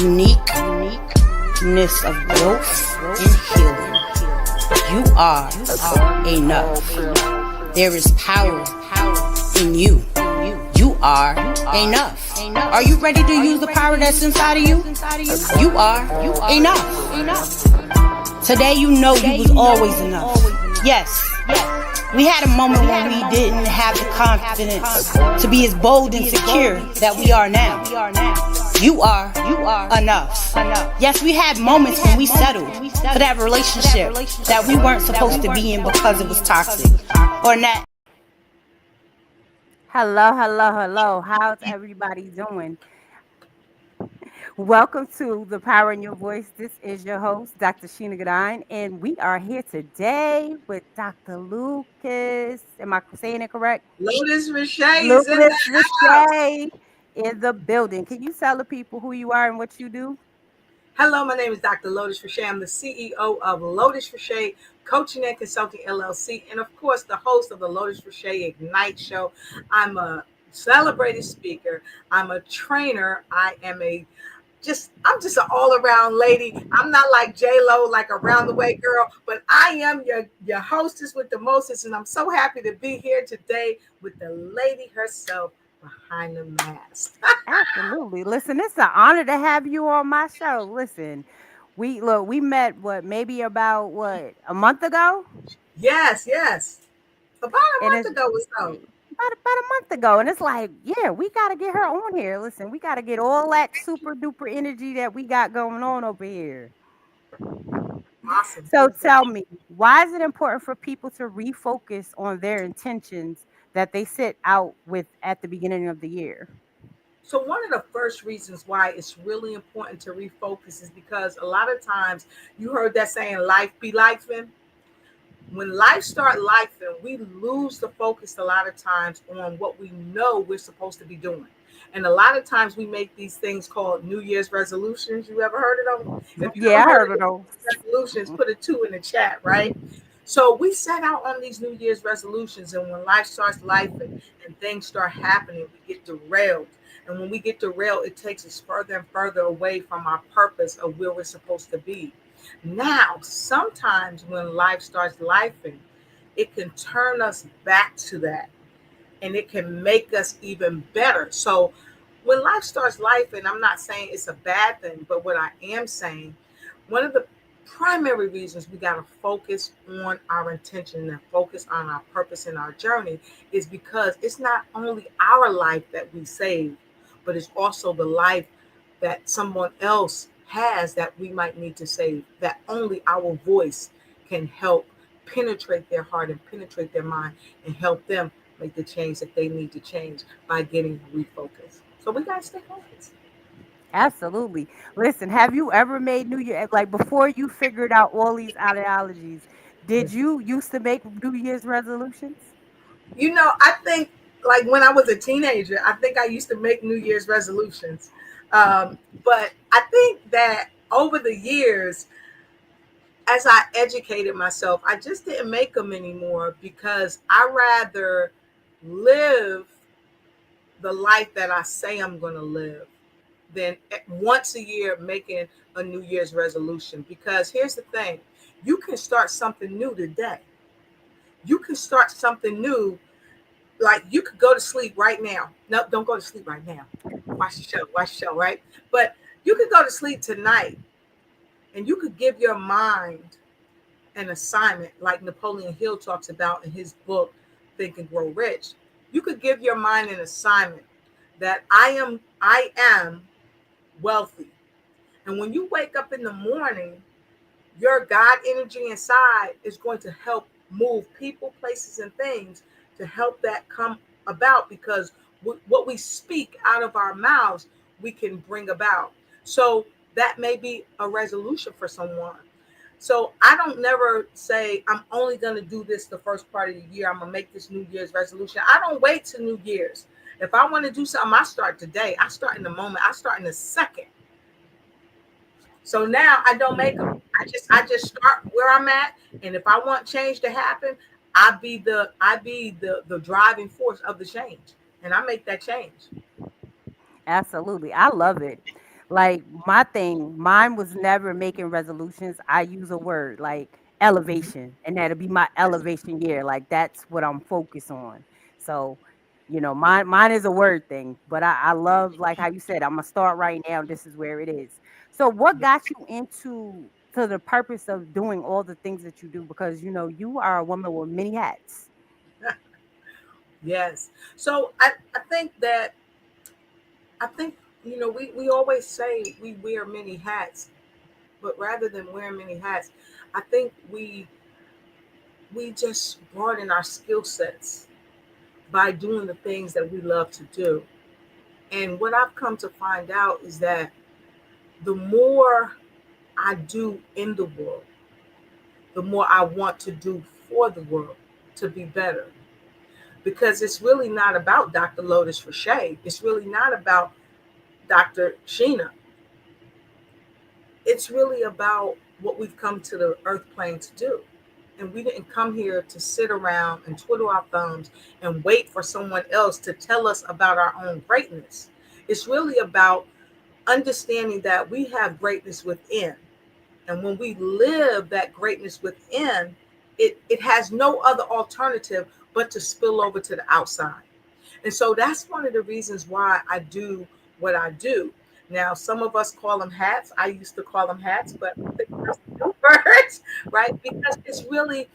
uniqueness of growth and healing. You are enough. There is power in you. You are enough. Are you ready to use the power that's inside of you? You are enough. Today you know you was always enough. Yes. We had a moment when we didn't have the confidence to be as bold and secure that we are now. You are enough. Yes, we had moments when we settled for that relationship that we weren't supposed to be in because it was toxic or not. Hello. How's everybody doing? Welcome to The Power in Your Voice. This is your host, Dr. Sheena Gadine, and we are here today with Dr. Lucas. Am I saying it correct? Lotus Riché is in Lotus the house. Riché in the building. Can you tell the people who you are and what you do? Hello, my name is Dr. Lotus Riché. I'm the CEO of Lotus Riché Coaching and Consulting LLC, and of course, the host of the Lotus Riché Ignite Show. I'm a celebrated speaker. I'm a trainer. I'm just an all-around lady. I'm not like J-Lo, like around the way girl, but I am your hostess with the mostest, and I'm so happy to be here today with the lady herself behind the mask. Absolutely. Listen, it's an honor to have you on my show. Listen, we met maybe about a month ago? Yes. About a And month it's ago or so. about a month ago, and it's like, yeah, we got to get her on here. Listen, we got to get all that super duper energy that we got going on over here. Awesome. So tell me, why is it important for people to refocus on their intentions that they set out with at the beginning of the year? So one of the first reasons why it's really important to refocus is because a lot of times you heard that saying, life be lifing. When life start lifing, we lose the focus a lot of times on what we know we're supposed to be doing. And a lot of times we make these things called New Year's resolutions. You ever heard of them? If you Yeah, ever I heard heard of of those. resolutions, put a 2 in the chat, right? So we set out on these New Year's resolutions, and when life starts lifing and things start happening, we get derailed. And when we get derailed, it takes us further and further away from our purpose of where we're supposed to be. Now, sometimes when life starts lifing, it can turn us back to that, and it can make us even better. So when life starts life, and I'm not saying it's a bad thing, but what I am saying, one of the primary reasons we got to focus on our intention and focus on our purpose in our journey is because it's not only our life that we save, but it's also the life that someone else has that we might need to save, that only our voice can help penetrate their heart and penetrate their mind and help them make the change that they need to change by getting refocused. So we got to stay focused. Absolutely. Listen, have you ever made New Year, like before you figured out all these ideologies, did you used to make New Year's resolutions? I think like when I was a teenager, I think I used to make New Year's resolutions. But I think that over the years, as I educated myself, I just didn't make them anymore because I rather live the life that I say I'm going to live than once a year making a New Year's resolution. Because here's the thing, you can start something new today. You can start something new. Like you could go to sleep right now. No, don't go to sleep right now. Watch the show, right? But you could go to sleep tonight and you could give your mind an assignment like Napoleon Hill talks about in his book, Think and Grow Rich. You could give your mind an assignment that I am wealthy. And when you wake up in the morning, your God energy inside is going to help move people, places, and things to help that come about because what we speak out of our mouths, we can bring about. So that may be a resolution for someone. So I don't never say I'm only going to do this the first part of the year. I'm going to make this New Year's resolution. I don't wait till New Year's. If I want to do something, I start today. I start in the moment. I start in the second. So now I don't make them. I just start where I'm at, and if I want change to happen, I be the driving force of the change, and I make that change. Absolutely. I love it. Like mine was never making resolutions. I use a word like elevation, and that'll be my elevation year. Like that's what I'm focused on. So, mine is a word thing, but I love like how you said, I'm gonna start right now. This is where it is. So what got you into to the purpose of doing all the things that you do? Because you are a woman with many hats. Yes. So I think that I think we always say we wear many hats, but rather than wearing many hats, I think we just broaden our skill sets by doing the things that we love to do. And what I've come to find out is that the more I do in the world, the more I want to do for the world to be better. Because it's really not about Dr. Lotus Riché. It's really not about Dr. Sheena. It's really about what we've come to the earth plane to do. And we didn't come here to sit around and twiddle our thumbs and wait for someone else to tell us about our own greatness. It's really about understanding that we have greatness within. And when we live that greatness within, it has no other alternative but to spill over to the outside. And so that's one of the reasons why I do what I do. Now, some of us call them hats. I used to call them hats, but I think that's the new words, right? Because it's really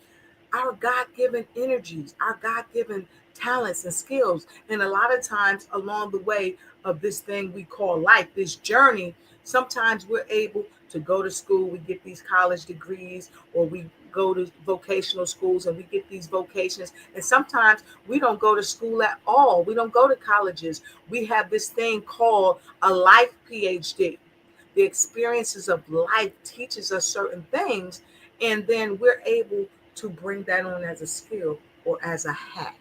our God given energies, our God given talents and skills. And a lot of times along the way of this thing we call life, this journey, sometimes we're able to go to school, we get these college degrees, or we go to vocational schools and we get these vocations. And sometimes we don't go to school at all. We don't go to colleges. We have this thing called a life PhD. The experiences of life teaches us certain things, and then we're able to bring that on as a skill or as a hat.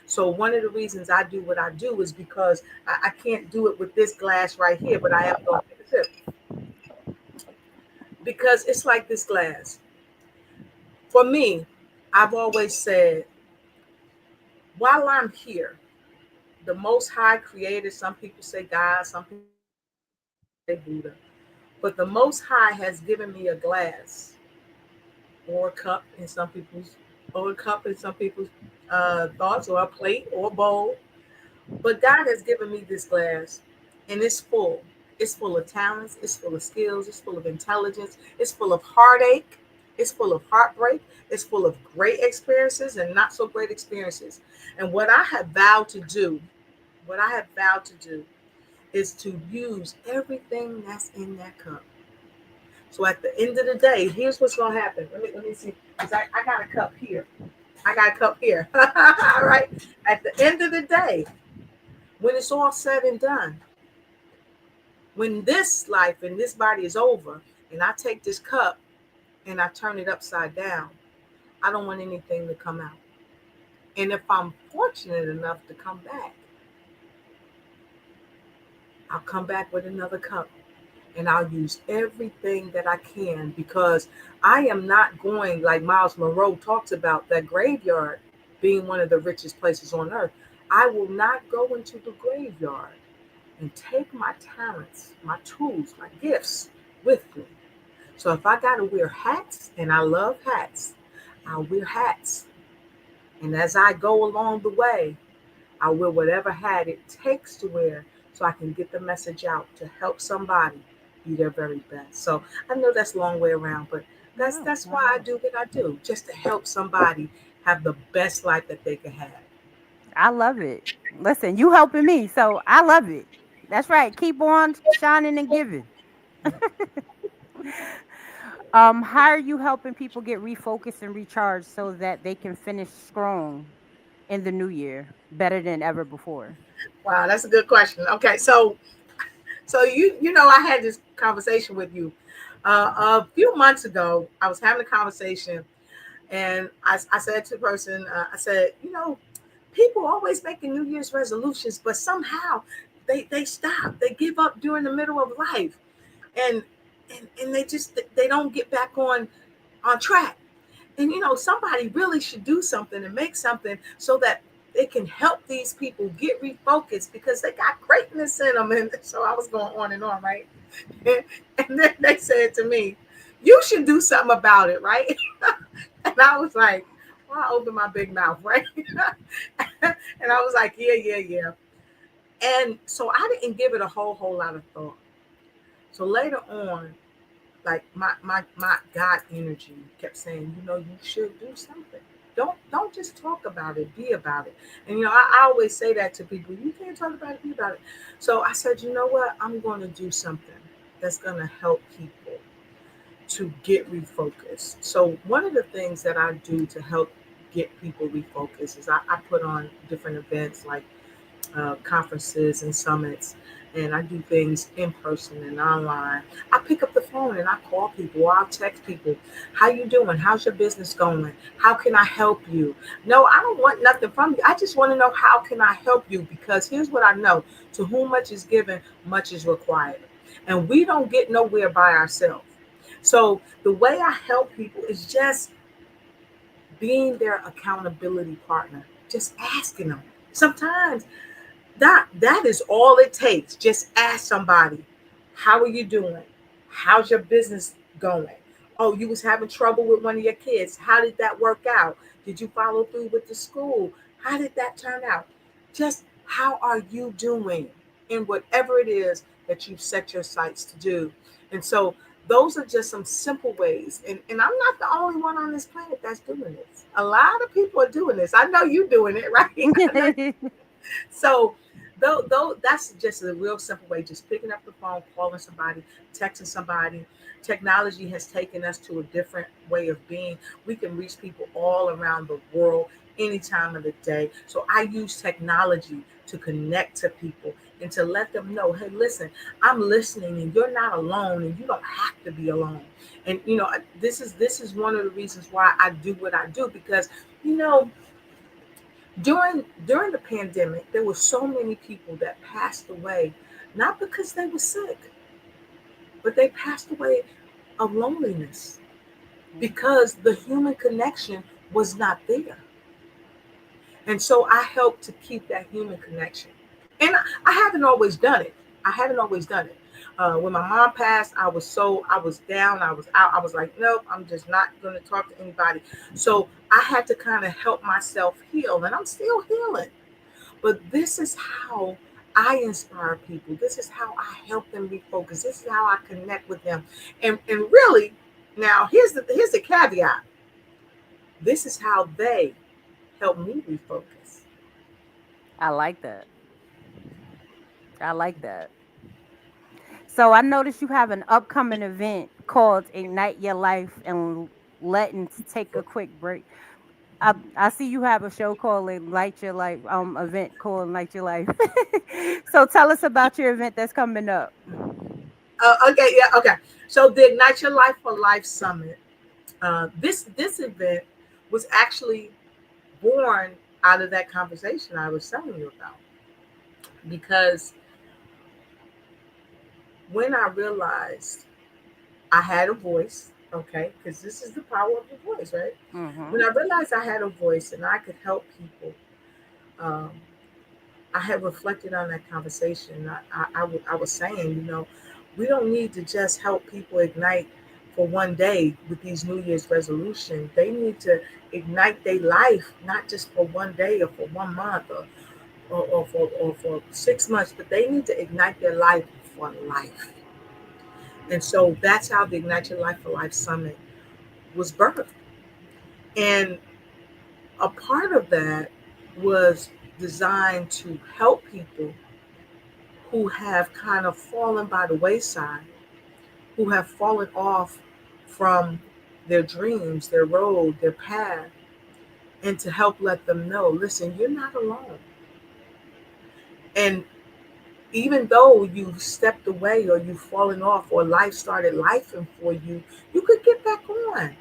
So one of the reasons I do what I do is because I can't do it with this glass right here, but I am going to take a sip because it's like this glass. For me, I've always said, while I'm here, the Most High created, some people say God, some people say Buddha, but the Most High has given me a glass or a cup in some people's, or a cup in some people's thoughts, or a plate or a bowl. But God has given me this glass, and it's full. It's full of talents. It's full of skills. It's full of intelligence. It's full of heartache. It's full of heartbreak. It's full of great experiences and not so great experiences. And what I have vowed to do, what I have vowed to do, is to use everything that's in that cup. So at the end of the day, here's what's gonna happen. Let me see. Because I got a cup here. I got a cup here. All right. At the end of the day, when it's all said and done, when this life and this body is over, and I take this cup and I turn it upside down, I don't want anything to come out. And if I'm fortunate enough to come back, I'll come back with another cup, and I'll use everything that I can, because I am not going, like Miles Monroe talks about, that graveyard being one of the richest places on earth. I will not go into the graveyard and take my talents, my tools, my gifts with me. So if I got to wear hats, and I love hats, I'll wear hats. And as I go along the way, I'll wear whatever hat it takes to wear so I can get the message out to help somebody be their very best. So I know that's a long way around, but that's why I do what I do, just to help somebody have the best life that they can have. I love it. Listen, you helping me, so I love it. That's right. Keep on shining and giving. How are you helping people get refocused and recharged so that they can finish strong in the new year better than ever before? Wow, that's a good question. Okay, so you know I had this conversation with you a few months ago. I was having a conversation, and I said to the person, I said, people always making New Year's resolutions, but somehow they stop, they give up during the middle of life, and and they don't get back on track. And somebody really should do something and make something so that it can help these people get refocused because they got greatness in them. And so I was going on and on, right? And then they said to me, you should do something about it, right? And I was like, well, I opened my big mouth, right? And I was like, yeah. And so I didn't give it a whole lot of thought. So later on, like my God energy kept saying, you should do something. Don't just talk about it, be about it. And I always say that to people, you can't talk about it, be about it. So I said, you know what? I'm going to do something that's going to help people to get refocused. So one of the things that I do to help get people refocused is I put on different events like conferences and summits, and I do things in person and online. I pick up the phone and I call people, or I'll text people, how you doing? How's your business going? How can I help you? No, I don't want nothing from you. I just want to know, how can I help you? Because here's what I know: to whom much is given, much is required. And we don't get nowhere by ourselves. So the way I help people is just being their accountability partner, just asking them. Sometimes that is all it takes. Just ask somebody, how are you doing? How's your business going? Oh, you was having trouble with one of your kids. How did that work out? Did you follow through with the school? How did that turn out? Just how are you doing in whatever it is that you've set your sights to do? And so those are just some simple ways. And I'm not the only one on this planet that's doing this. A lot of people are doing this. I know you doing it, right? So though that's just a real simple way, just picking up the phone, calling somebody, texting somebody. Technology has taken us to a different way of being. We can reach people all around the world any time of the day. So I use technology to connect to people and to let them know, hey, listen, I'm listening and you're not alone and you don't have to be alone. And this is one of the reasons why I do what I do, because you know during the pandemic, there were so many people that passed away, not because they were sick, but they passed away of loneliness because the human connection was not there. And so I help to keep that human connection. And I haven't always done it. I haven't always done it. When my mom passed, I was down, I was out. I was like, nope, I'm just not going to talk to anybody. So I had to kind of help myself heal, and I'm still healing. But this is how I inspire people. This is how I help them refocus. This is how I connect with them. And really, now here's the caveat. This is how they help me refocus. I like that. I like that. So I noticed you have an upcoming event called Ignite Your Life and letting take a quick break. I see you have a show called Light Your Life, event called Light Your Life. So tell us about your event that's coming up. Okay, yeah, okay. So the Ignite Your Life for Life Summit. This event was actually born out of that conversation I was telling you about, because when I realized I had a voice, okay, because this is the power of the voice, right? Mm-hmm. When I realized I had a voice and I could help people, um, I had reflected on that conversation. I was saying, we don't need to just help people ignite for one day with these New Year's resolutions. They need to ignite their life, not just for one day or for 1 month or for 6 months, but they need to ignite their life for life. And so that's how the Ignite Your Life for Life Summit was birthed. And a part of that was designed to help people who have kind of fallen by the wayside, who have fallen off from their dreams, their road, their path, and to help let them know, listen, you're not alone. And even though you've stepped away or you've fallen off or life started lifing for you, you could get back on.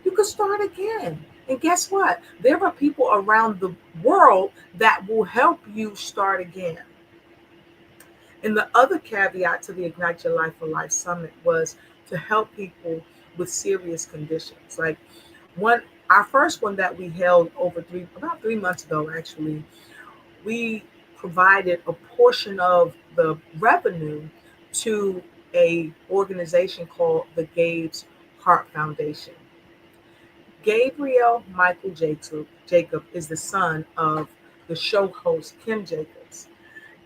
You could start again. And guess what? There are people around the world that will help you start again. And the other caveat to the Ignite Your Life for Life Summit was to help people with serious conditions. Like one, our first one that we held about 3 months ago, actually, we provided a portion of the revenue to a organization called the Gabe's Heart Foundation. Gabriel Michael Jacob is the son of the show host Kim Jacobs.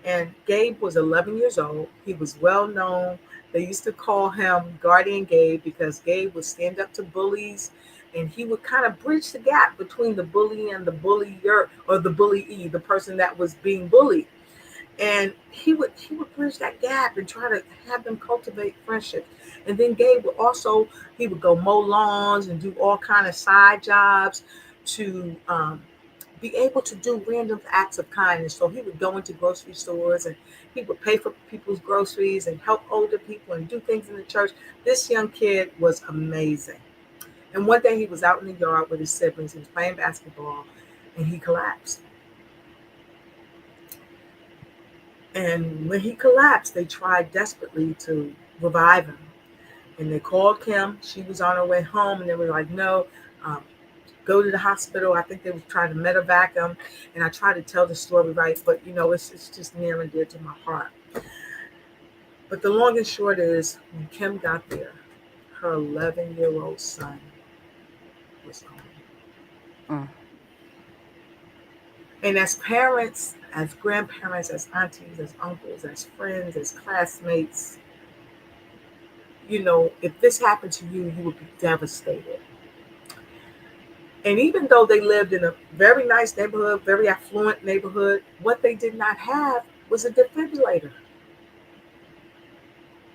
And Gabe was 11 years old. He was well known. They used to call him Guardian Gabe because Gabe would stand up to bullies, and he would kind of bridge the gap between the bully and the bullier, or the bullyee, the person that was being bullied. And he would bridge that gap and try to have them cultivate friendship. And then Gabe would also, he would go mow lawns and do all kind of side jobs to be able to do random acts of kindness. So he would go into grocery stores and he would pay for people's groceries and help older people and do things in the church. This young kid was amazing. And one day he was out in the yard with his siblings. He was playing basketball and he collapsed. And when he collapsed, they tried desperately to revive him. And they called Kim. She was on her way home, and they were like, no, go to the hospital. I think they were trying to medevac him. And I tried to tell the story right, but, it's just near and dear to my heart. But the long and short is, when Kim got there, her 11-year-old son was gone. And as parents, as grandparents, as aunties, as uncles, as friends, as classmates, if this happened to you, you would be devastated. And even though they lived in a very nice neighborhood, very affluent neighborhood, what they did not have was a defibrillator.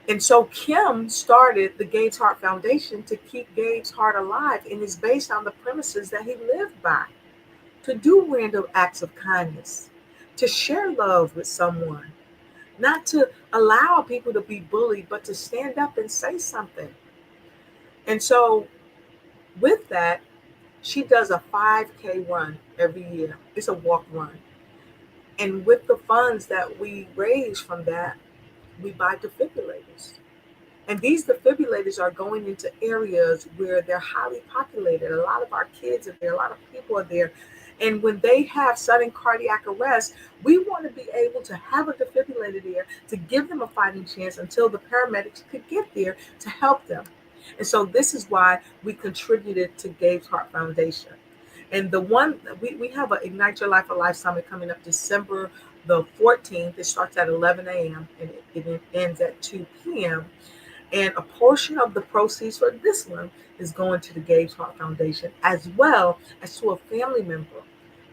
And so Kim started the Gabe's Heart Foundation to keep Gabe's heart alive, and it's based on the premises that he lived by. To do random acts of kindness, to share love with someone, not to allow people to be bullied, but to stand up and say something. And so with that, she does a 5K run every year. It's a walk run. And with the funds that we raise from that, we buy defibrillators. And these defibrillators are going into areas where they're highly populated. A lot of our kids are there, a lot of people are there. And when they have sudden cardiac arrest, we want to be able to have a defibrillator there to give them a fighting chance until the paramedics could get there to help them. And so this is why we contributed to Gabe's Heart Foundation. And the one, we have an Ignite Your Life for Life Summit coming up December the 14th. It starts at 11 a.m. and it ends at 2 p.m. And a portion of the proceeds for this one is going to the Gabe's Heart Foundation, as well as to a family member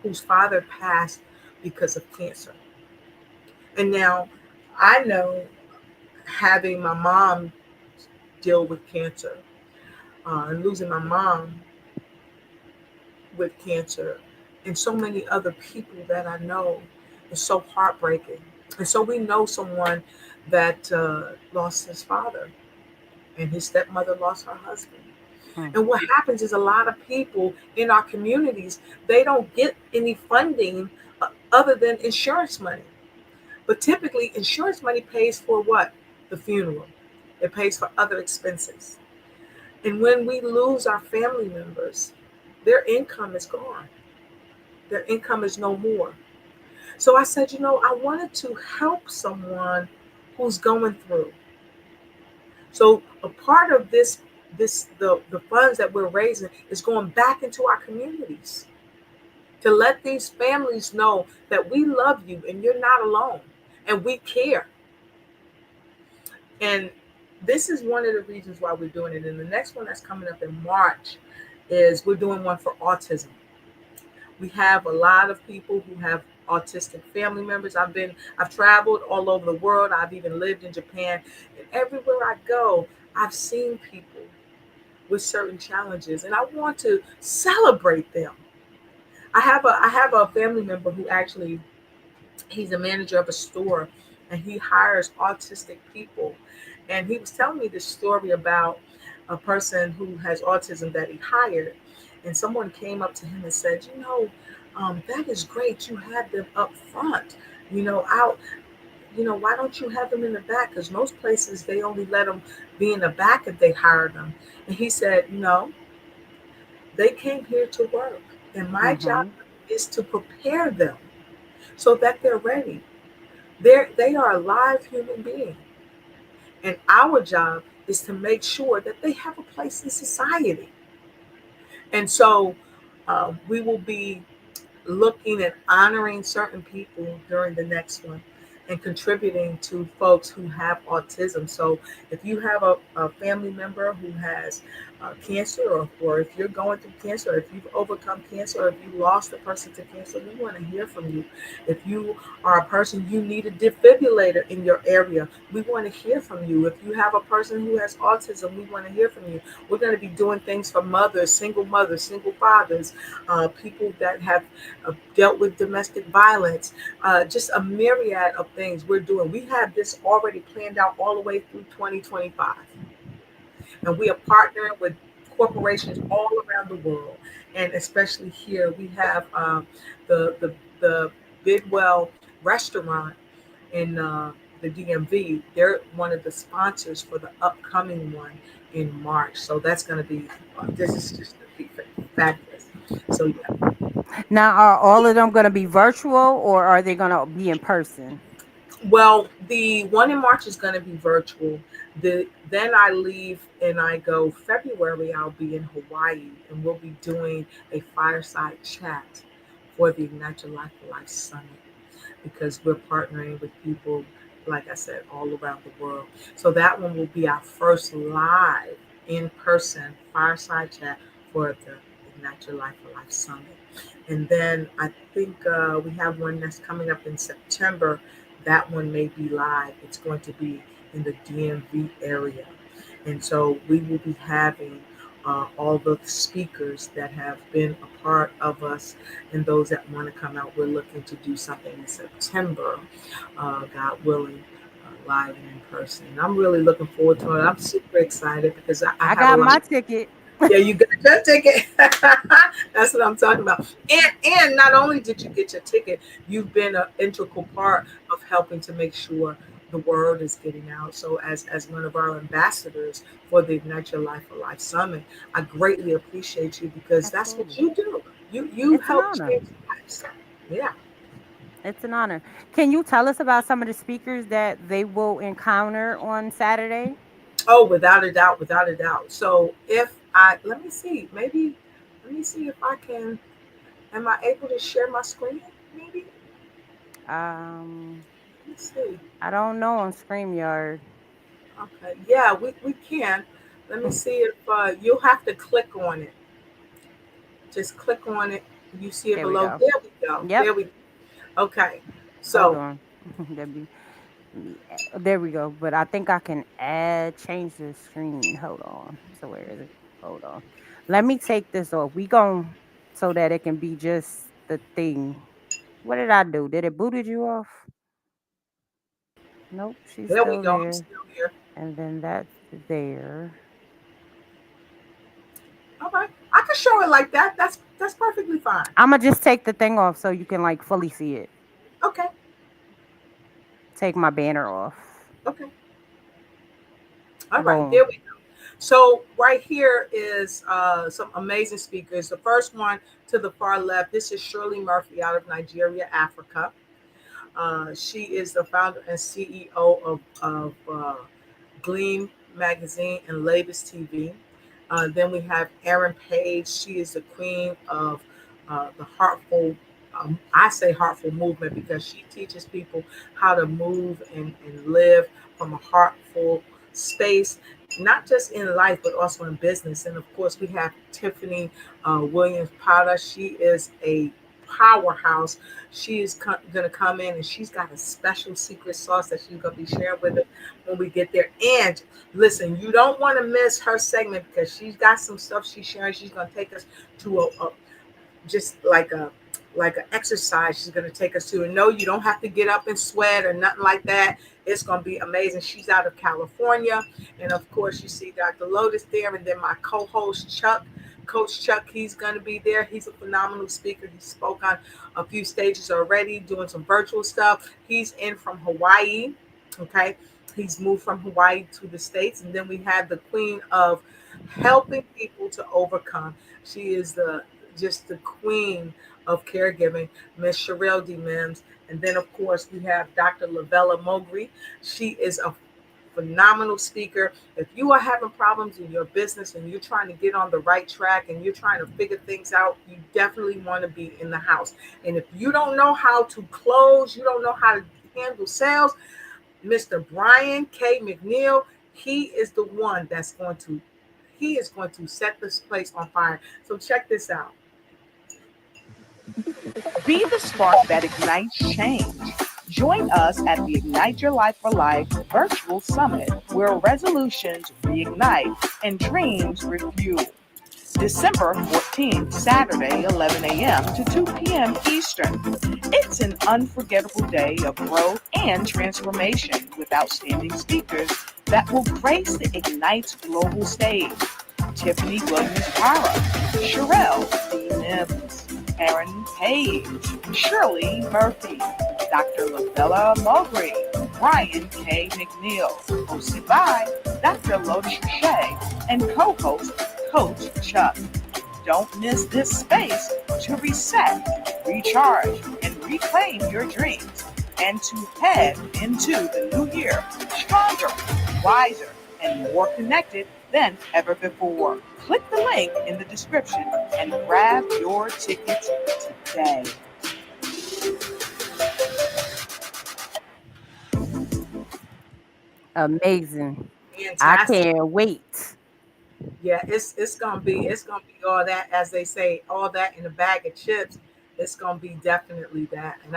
whose father passed because of cancer. And now I know, having my mom deal with cancer and losing my mom with cancer, and so many other people that I know, is so heartbreaking. And so we know someone that lost his father, and his stepmother lost her husband. And what happens is, a lot of people in our communities, they don't get any funding other than insurance money. But typically, insurance money pays for what? The funeral. It pays for other expenses. And when we lose our family members, their income is gone. Their income is no more. So I said, I wanted to help someone who's going through. So a part of the funds that we're raising is going back into our communities to let these families know that we love you and you're not alone and we care. And this is one of the reasons why we're doing it. And the next one that's coming up in March is we're doing one for autism. We have a lot of people who have autistic family members. I've traveled all over the world. I've even lived in Japan. And everywhere I go, I've seen people with certain challenges, and I want to celebrate them. I have a family member who actually, he's a manager of a store, and he hires autistic people. And he was telling me this story about a person who has autism that he hired. And someone came up to him and said, that is great. You have them up front, out. Why don't you have them in the back? Because most places, they only let them be in the back if they hire them. And he said, no, They came here to work, and my job Mhm. is to prepare them so that they're ready. They are a live human being, and our job is to make sure that they have a place in society. And so we will be looking at honoring certain people during the next one and contributing to folks who have autism. So if you have a family member who has cancer, or if you're going through cancer, or if you've overcome cancer, or if you lost a person to cancer, we want to hear from you. If you are a person, you need a defibrillator in your area, we want to hear from you. If you have a person who has autism, we want to hear from you. We're going to be doing things for mothers, single fathers, people that have dealt with domestic violence, just a myriad of things we're doing. We have this already planned out all the way through 2025. And we are partnering with corporations all around the world. And especially here, we have the Bidwell restaurant in the DMV. They're one of the sponsors for the upcoming one in March. So that's going to be, this is just going to be fabulous. So yeah. Now, are all of them going to be virtual, or are they going to be in person? Well, the one in March is going to be virtual. Then I leave and I go February. I'll be in Hawaii, and we'll be doing a fireside chat for the Ignite Your Life for Life Summit, because we're partnering with people, like I said, all around the world. So that one will be our first live in person fireside chat for the Ignite Your Life for Life Summit. And then I think we have one that's coming up in September. That one may be live. It's going to be in the DMV area. And so we will be having all the speakers that have been a part of us and those that want to come out. We're looking to do something in September, God willing, live and in person. And I'm really looking forward to it. I'm super excited because I I have a got lot. my ticket. Yeah, you got your ticket. That's what I'm talking about. And not only did you get your ticket, you've been an integral part of helping to make sure the word is getting out. So as one of our ambassadors for the Ignite Your Life for Life Summit, I greatly appreciate you because that's what Absolutely. you do. You It's an help honor. change lives. Yeah. It's an honor. Can you tell us about some of the speakers that they will encounter on Saturday? Oh, without a doubt, without a doubt. So if I let me see, maybe let me see if I can. Am I able to share my screen? Maybe. Um, Let's see. I don't know on StreamYard. Okay. Yeah, we can. Let me see if you'll have to click on it. Just click on it. You see it There we below. go. There we go. Yep. There we go. Okay. Hold So on. There we go. But I think I can change the screen. Hold on. So where is it? Hold on. Let me take this off. We gon' so that it can be just the thing. What did I do? Did it booted you off? Nope, she's there we still go. I'm there. still here. And then that's there. Okay. I can show it like that. That's perfectly fine. I'ma just take the thing off so you can like fully see it. Okay. Take my banner off. Okay. All right. There Boom. we go. So right here is some amazing speakers. The first one to the far left. This is Shirley Murphy out of Nigeria, Africa. She is the founder and CEO of Gleam Magazine and Latest TV. Then we have Erin Page. She is the queen of the Heartful. I say Heartful movement because she teaches people how to move and live from a heartful space, not just in life but also in business. And of course, we have Tiffany Williams Potter. She is a powerhouse. She is going to come in and she's got a special secret sauce that she's going to be sharing with us when we get there. And listen, you don't want to miss her segment because she's got some stuff she's sharing. She's going to take us to a just like an exercise she's going to take us to. And no, you don't have to get up and sweat or nothing like that. It's going to be amazing. She's out of California. And of course, you see Dr. Lotus there. And then my co-host, Chuck. Coach Chuck, he's going to be there. He's a phenomenal speaker. He spoke on a few stages already, doing some virtual stuff. He's in from Hawaii. Okay. He's moved from Hawaii to the States. And then we have the queen of helping people to overcome. She is just the queen of caregiving, Miss Sherelle D. Mims. And then, of course, we have Dr. Lavella Mowgli. She is a phenomenal speaker. If you are having problems in your business and you're trying to get on the right track and you're trying to figure things out, you definitely want to be in the house. And if you don't know how to close, you don't know how to handle sales, Mr. Brian K. McNeil, he is going to set this place on fire. So check this out. Be the spark that ignites change. Join us at the Ignite Your Life for Life virtual summit, where resolutions reignite and dreams refuel. December 14th, Saturday, 11 a.m. to 2 p.m. Eastern. It's an unforgettable day of growth and transformation with outstanding speakers that will grace the Ignite's global stage. Tiffany Williams-Para, Sherelle D. Mims, Karen Page, Shirley Murphy, Dr. Lavella Mowgli, Brian K. McNeil, hosted by Dr. Lotus Riché and co-host Coach Chuck. Don't miss this space to reset, recharge, and reclaim your dreams, and to head into the new year stronger, wiser, and more connected than ever before. Click the link in the description and grab your tickets today. Amazing. I Fantastic. can't wait. Yeah, it's gonna be all that, as they say, all that in a bag of chips. It's gonna be definitely that, and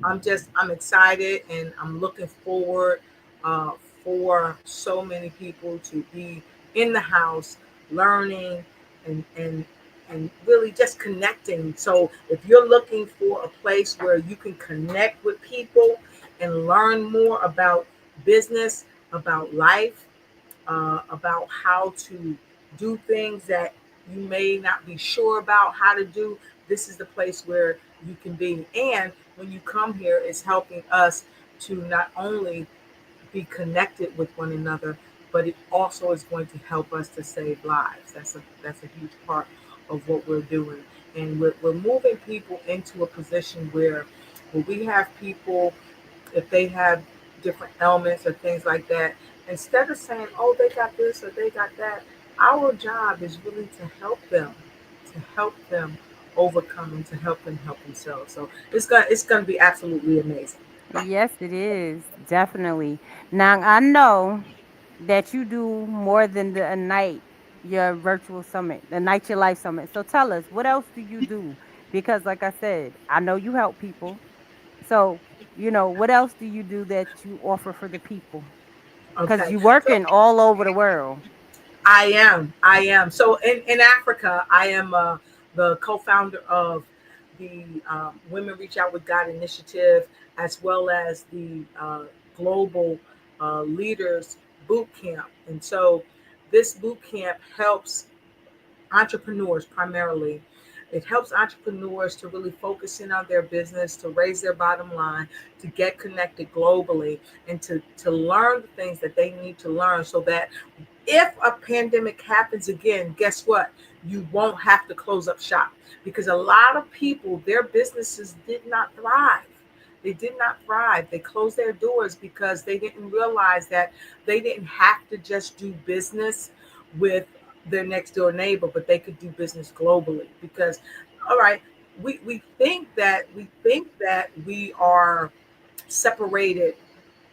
I'm excited, and I'm looking forward uh, for so many people to be in the house, learning and really just connecting. So if you're looking for a place where you can connect with people and learn more about business, about life, about how to do things that you may not be sure about how to do, this is the place where you can be. And when you come here, it's helping us to not only be connected with one another, but it also is going to help us to save lives. That's a huge part of what we're doing. And we're moving people into a position where we have people, if they have different ailments or things like that, instead of saying, oh, they got this or they got that, our job is really to help them overcome and to help them help themselves. So it's gonna be absolutely amazing. Yes, it is. Definitely. Now, I know that you do more than the Ignite your virtual summit, the Ignite Your Life summit. So tell us, what else do you do? Because, like I said, I know you help people. So, what else do you do that you offer for the people? Because Okay. you're So working all over the world. I am. So in Africa, I am the co-founder of the Women Reach Out with God initiative, as well as the Global Leaders Boot Camp. And so this boot camp helps entrepreneurs primarily. It helps entrepreneurs to really focus in on their business, to raise their bottom line, to get connected globally, and to learn the things that they need to learn so that if a pandemic happens again, guess what? You won't have to close up shop, because a lot of people, their businesses did not thrive. They did not thrive. They closed their doors because they didn't realize that they didn't have to just do business with their next door neighbor, but they could do business globally. Because, all right, we think that we are separated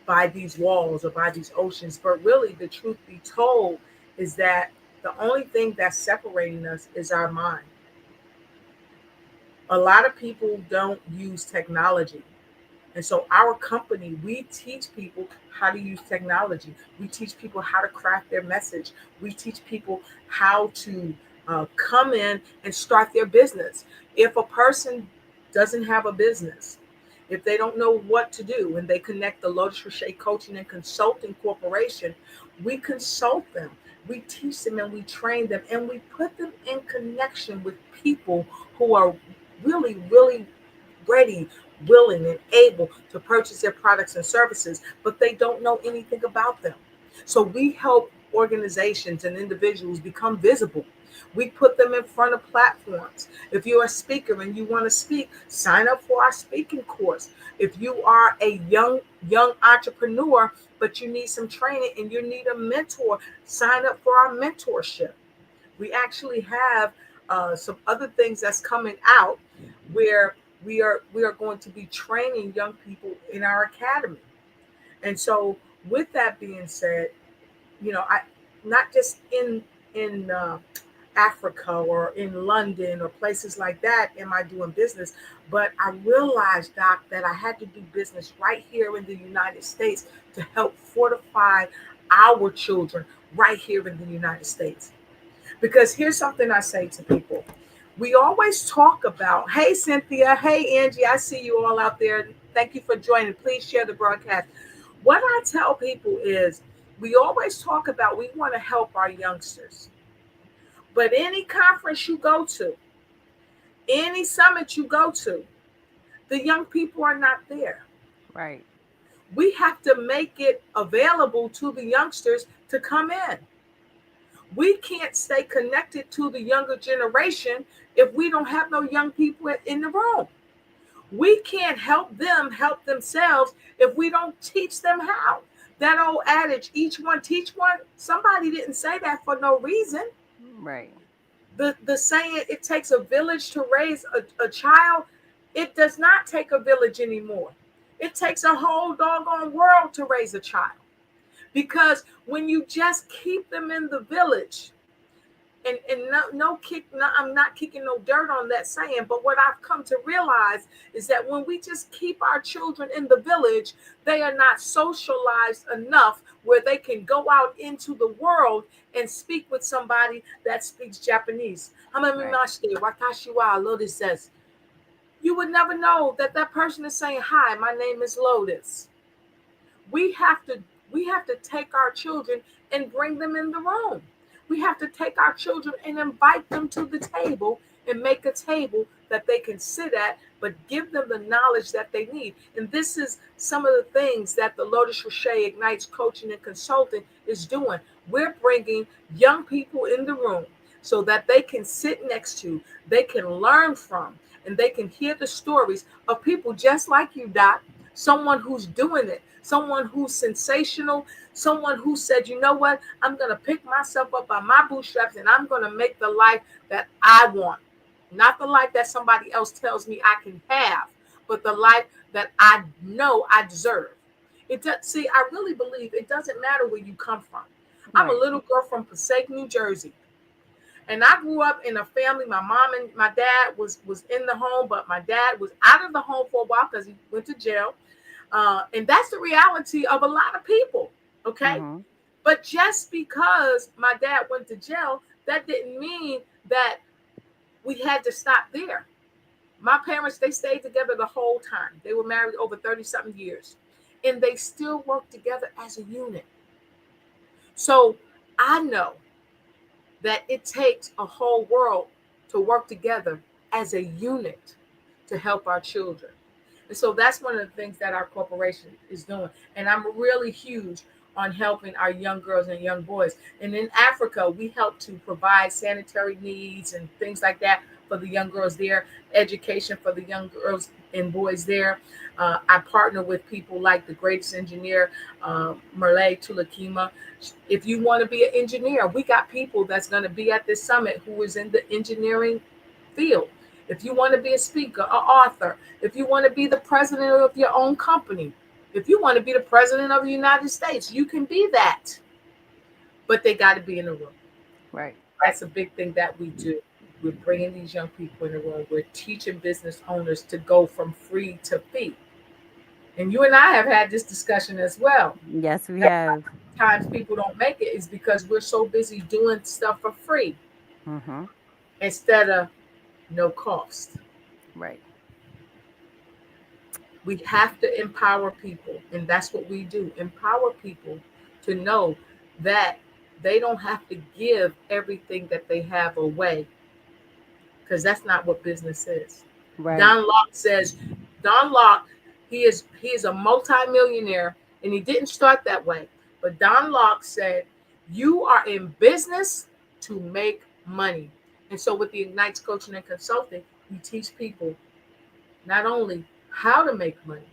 by these walls or by these oceans. But really, the truth be told is that the only thing that's separating us is our mind. A lot of people don't use technology. And so, our company, we teach people how to use technology. We teach people how to craft their message. We teach people how to come in and start their business. If a person doesn't have a business, if they don't know what to do, and they connect the Lotus Riché Coaching and Consulting Corporation, we consult them, we teach them, and we train them, and we put them in connection with people who are really, really ready, willing, and able to purchase their products and services, but they don't know anything about them. So we help organizations and individuals become visible. We put them in front of platforms. If you're a speaker and you want to speak, sign up for our speaking course. If you are a young entrepreneur, but you need some training and you need a mentor, sign up for our mentorship. We actually have some other things that's coming out where we are going to be training young people in our academy. And so, with that being said, I not just in Africa or in London or places like that am I doing business, but I realized, Doc, that I had to do business right here in the United States to help fortify our children right here in the United States. Because here's something I say to people. We always talk about, hey, Cynthia, hey, Angie, I see you all out there. Thank you for joining. Please share the broadcast. What I tell people is we always talk about we want to help our youngsters. But any conference you go to, any summit you go to, the young people are not there. Right. We have to make it available to the youngsters to come in. We can't stay connected to the younger generation if we don't have no young people in the room. We can't help them help themselves if we don't teach them how. That old adage, each one teach one, somebody didn't say that for no reason. Right. The saying, it takes a village to raise a child, it does not take a village anymore. It takes a whole doggone world to raise a child. Because when you just keep them in the village, and I'm not kicking no dirt on that saying, but what I've come to realize is that when we just keep our children in the village, they are not socialized enough where they can go out into the world and speak with somebody that speaks Japanese. Lotus says, you would never know that person is saying, hi, my name is Lotus. We have to take our children and bring them in the room. We have to take our children and invite them to the table and make a table that they can sit at, but give them the knowledge that they need. And this is some of the things that the Lotus Riché Ignites Coaching and Consulting is doing. We're bringing young people in the room so that they can sit next to, they can learn from, and they can hear the stories of people just like you, Doc, someone who's doing it, someone who's sensational, someone who said, you know what, I'm going to pick myself up by my bootstraps and I'm going to make the life that I want. Not the life that somebody else tells me I can have, but the life that I know I deserve. See, I really believe it doesn't matter where you come from. I'm a little girl from Passaic, New Jersey. And I grew up in a family. My mom and my dad was in the home, but my dad was out of the home for a while because he went to jail. And that's the reality of a lot of people, okay? Mm-hmm. But just because my dad went to jail, that didn't mean that we had to stop there. My parents, they stayed together the whole time. They were married over 30-something years. And they still worked together as a unit. So I know that it takes a whole world to work together as a unit to help our children. And so that's one of the things that our corporation is doing. And I'm really huge on helping our young girls and young boys. And in Africa, we help to provide sanitary needs and things like that for the young girls there, education for the young girls and boys there. I partner with people like the greatest engineer, Merle Tulakima. If you want to be an engineer, we got people that's going to be at this summit who is in the engineering field. If you want to be a speaker, an author, if you want to be the president of your own company, if you want to be the president of the United States, you can be that. But they got to be in the room. Right. That's a big thing that we do. We're bringing these young people in the room. We're teaching business owners to go from free to fee. And you and I have had this discussion as well. Yes, we have. Times people don't make it is because we're so busy doing stuff for free instead of no cost. Right. We have to empower people, and that's what we do. Empower people to know that they don't have to give everything that they have away, because that's not what business is. Right. Don Locke, he is a multimillionaire, and he didn't start that way. But Don Locke said, You are in business to make money. And so with the Ignites Coaching and Consulting, we teach people not only how to make money,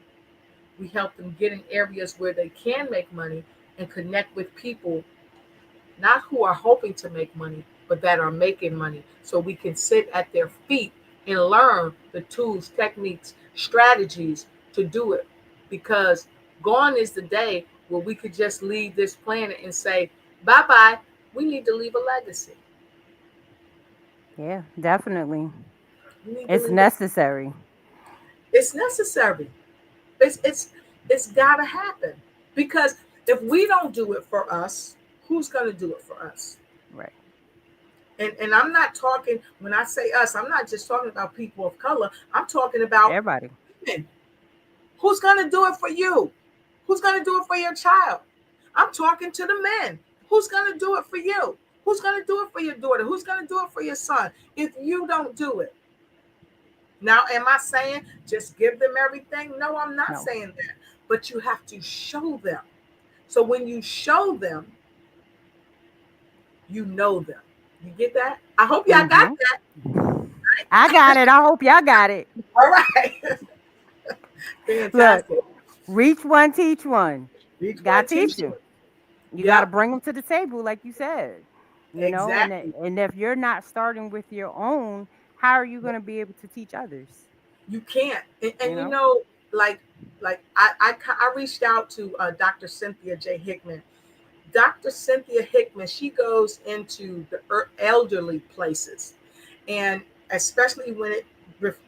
we help them get in areas where they can make money and connect with people not who are hoping to make money, but that are making money. So we can sit at their feet and learn the tools, techniques, strategies to do it. Because gone is the day where we could just leave this planet and say, bye bye. We need to leave a legacy. Yeah, definitely. We need to It's leave necessary. It's necessary. It's gotta happen. Because if we don't do it for us, who's gonna do it for us? Right. And I'm not talking, when I say us, I'm not just talking about people of color. I'm talking about Everybody. women. Who's going to do it for you? Who's going to do it for your child? I'm talking to the men. Who's going to do it for you? Who's going to do it for your daughter? Who's going to do it for your son if you don't do it? Now, am I saying just give them everything? No, I'm not saying that. But you have to show them. So when you show them, you know them. You get that? I hope y'all got that. I got it. I hope y'all got it. All right. Fantastic. Look, reach one, teach one. Got to teach you. You got to bring them to the table, like you said. You know, and if you're not starting with your own, how are you going to be able to teach others? You can't. And you know, like I reached out to Dr. Cynthia J. Hickman. Dr. Cynthia Hickman, she goes into the elderly places, and especially when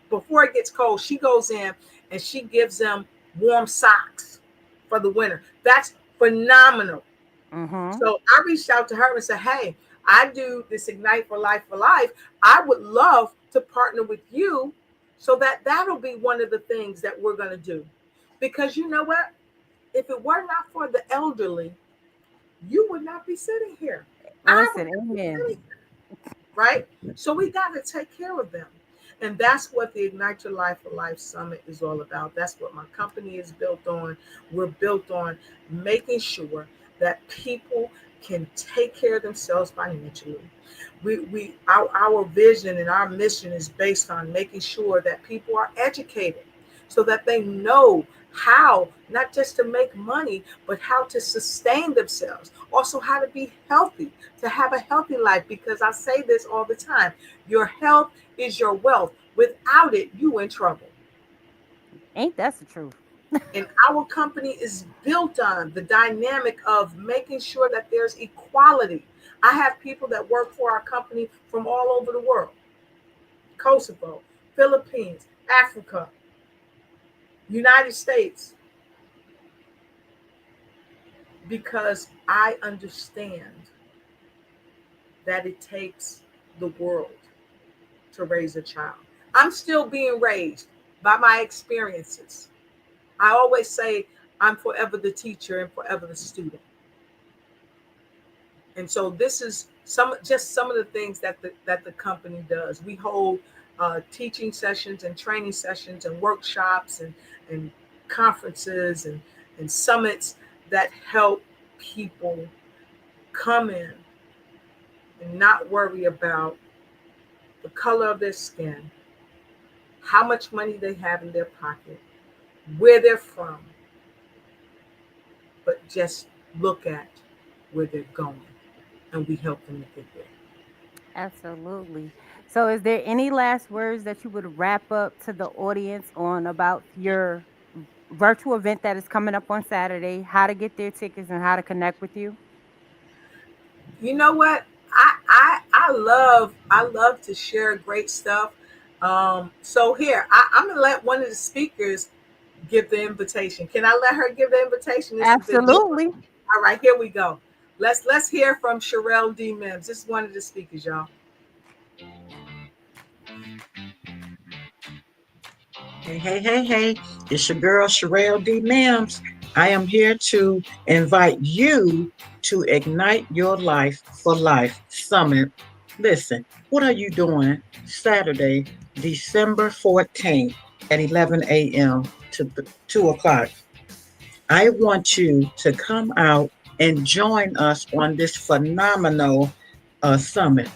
before it gets cold, she goes in and she gives them warm socks for the winter. That's phenomenal. Mm-hmm. So I reached out to her and said, hey, I do this Ignite for Life for Life. I would love to partner with you so that'll be one of the things that we're going to do. Because you know what? If it were not for the elderly, you would not be sitting here. Listen, amen. Right? So we got to take care of them. And that's what the Ignite Your Life for Life Summit is all about. That's what my company is built on. We're built on making sure that people can take care of themselves financially. Our vision and our mission is based on making sure that people are educated so that they know how not just to make money, but how to sustain themselves. Also how to be healthy, to have a healthy life, because I say this all the time. Your health is your wealth. Without it, you in trouble. Ain't that the truth? And our company is built on the dynamic of making sure that there's equality. I have people that work for our company from all over the world. Kosovo, Philippines, Africa, United States. Because I understand that it takes the world to raise a child. I'm still being raised by my experiences. I always say I'm forever the teacher and forever the student. And so this is some of the things that the company does. We hold teaching sessions and training sessions and workshops and conferences and summits that help people come in and not worry about the color of their skin, how much money they have in their pocket, where they're from, but just look at where they're going, and we help them to get there. Absolutely. So is there any last words that you would wrap up to the audience on about your virtual event that is coming up on Saturday, how to get their tickets and how to connect with you? You know what? I love to share great stuff. So here, I'm gonna let one of the speakers give the invitation. Can I let her give the invitation? Absolutely. All right, here we go. Let's hear from Sherelle D. Mims. This is one of the speakers, y'all. Hey. It's your girl, Sherelle D. Mims. I am here to invite you to Ignite Your Life for Life Summit. Listen, what are you doing Saturday, December 14th at 11 a.m. to 2 o'clock? I want you to come out and join us on this phenomenal summit.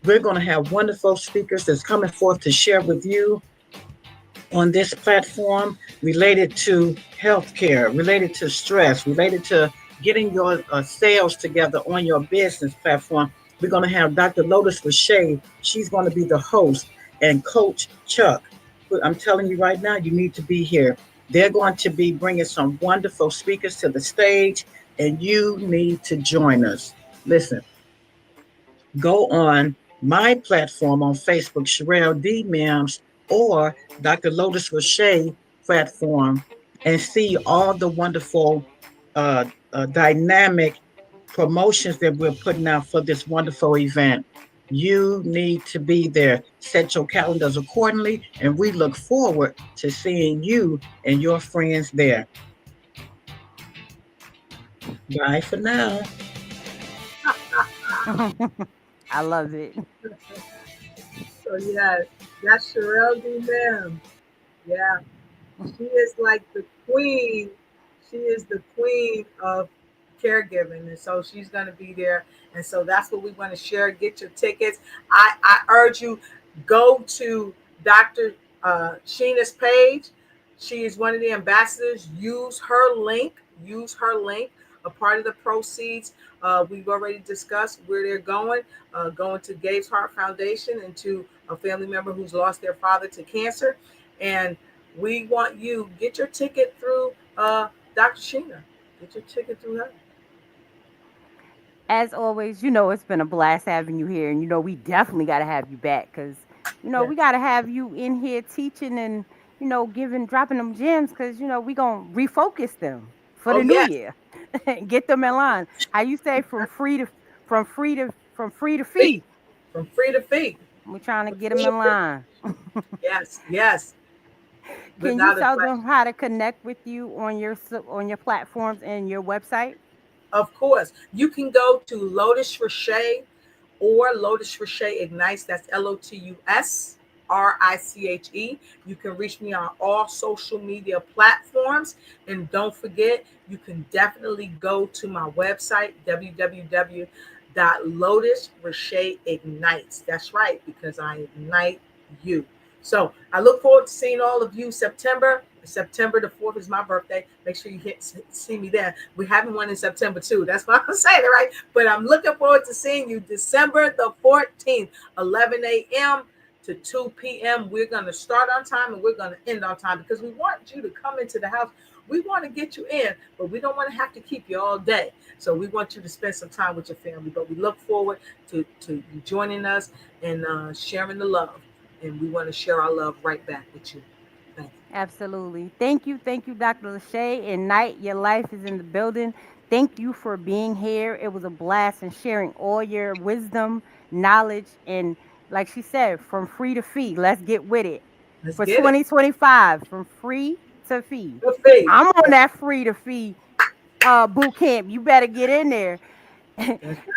We're going to have wonderful speakers that's coming forth to share with you on this platform related to healthcare, related to stress, related to getting your sales together on your business platform. We're going to have Dr. Lotus Riché. She's going to be the host, and Coach Chuck. I'm telling you right now, you need to be here. They're going to be bringing some wonderful speakers to the stage, and you need to join us. Listen, go on my platform on Facebook, Sherelle D. Mims, or Dr. Lotus Riché platform, and see all the wonderful dynamic promotions that we're putting out for this wonderful event. You need to be there. Set your calendars accordingly, and we look forward to seeing you and your friends there. Bye for now. I love it. So yes, that's Sherelle D. Mims. Yeah, she is like the queen. She is the queen of caregiving, and so she's going to be there. And so that's what we want to share. Get your tickets. I urge you, go to Dr. Sheena's page. She is one of the ambassadors. Use her link. A part of the proceeds, we've already discussed where they're going to Gabe's Heart Foundation and to a family member who's lost their father to cancer. And we want you, get your ticket through Dr. Sheena. Get your ticket through her. As always, it's been a blast having you here. And, we definitely got to have you back because, we got to have you in here teaching and, dropping them gems because, we going to refocus them for the new year. Get them in line. How you say from free to fee. From free to fee. We're trying to get them in line. Yes. Can you tell them how to connect with you on your platforms and your website? Of course. You can go to Lotus Riché or Lotus Riché Ignites. That's LOTUS RICHE. You can reach me on all social media platforms. And don't forget, you can definitely go to my website, www.lotusricheignites. That's right, because I ignite you. So I look forward to seeing all of you September the 4th is my birthday. Make sure you see me there. We're having one in September too. That's why I'm saying it right. But I'm looking forward to seeing you December the 14th, 11 a.m. to 2 p.m. We're going to start on time and we're going to end on time because we want you to come into the house. We want to get you in, but we don't want to have to keep you all day. So we want you to spend some time with your family. But we look forward to you joining us and sharing the love. And we want to share our love right back with you. Thank you. Absolutely. Thank you, Dr. Riché. Ignite Your Life is in the building. Thank you for being here. It was a blast and sharing all your wisdom, knowledge, and like she said, from free to fee. Let's get with it. For 2025, from free to fee. I'm on that free to fee boot camp. You better get in there.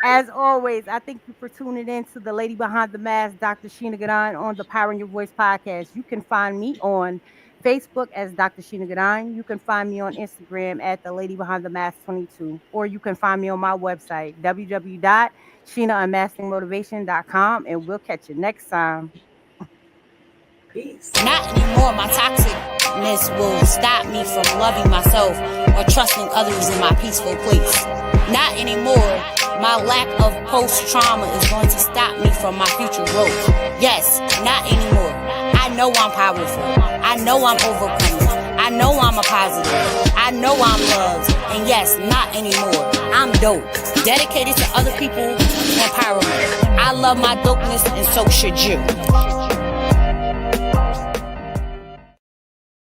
As always, I thank you for tuning in to the Lady Behind the Mask, Dr. Sheena Gadan, on the Power in Your Voice podcast. You can find me on Facebook as Dr. Sheena Gadan. You can find me on Instagram at the Lady Behind the Mask 22, or you can find me on my website, www.sheenaunmaskedmotivation.com, and we'll catch you next time. Peace. Not anymore. My toxicness will stop me from loving myself or trusting others in my peaceful place. Not anymore. My lack of post-trauma is going to stop me from my future growth. Yes, not anymore. I know I'm powerful. I know I'm overcoming. I know I'm a positive. I know I'm loved. And yes, not anymore. I'm dope. Dedicated to other people and empowerment. I love my dopeness, and so should you.